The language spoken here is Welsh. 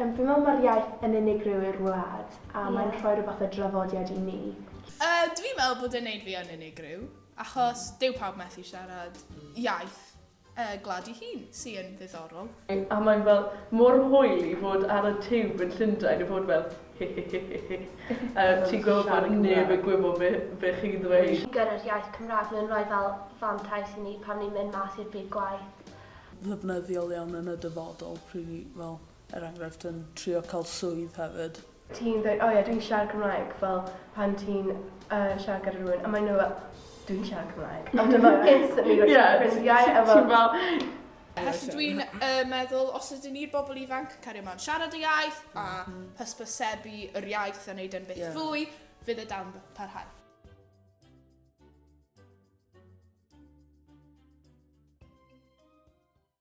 Fi'n meddwl mae'r iaith yn unigryw i'r wlad, a mae'n rhoi rhywbeth o drafodiad i ni. Dwi'n meddwl bod e'n neud fi yn unigryw, achos dyw pawb methu siarad iaith glad i hun, sy'n yn ddiddorol. A mae'n fel mor hwyl i fod ar y tiwb yn Llundain, i fod fel ti'n gwybod bod neb yn gwybod be chi'n ddweud. Gyda'r iaith Cymraeg, mae'n rhoi fel fantais i ni pan ni'n mynd mas i'r byd gwaith. Ddefnyddiol iawn yn y dyfodol, pryd ni fel enghraifft yn trio cael swydd hefyd. Ti'n dweud, dwi'n siarad Cymraeg, fel pan ti'n siarad gyda rhywun, a maen nhw fel, dwi'n siarad Cymraeg. A dyma instantly rwy'n siarad ffrindiau. Felly dwi'n meddwl, os ydyn ni'r bobl ifanc yn cario mewn siarad y iaith a hysbysebu yr iaith a wneud yn beth fwy, fydd y dan parhau.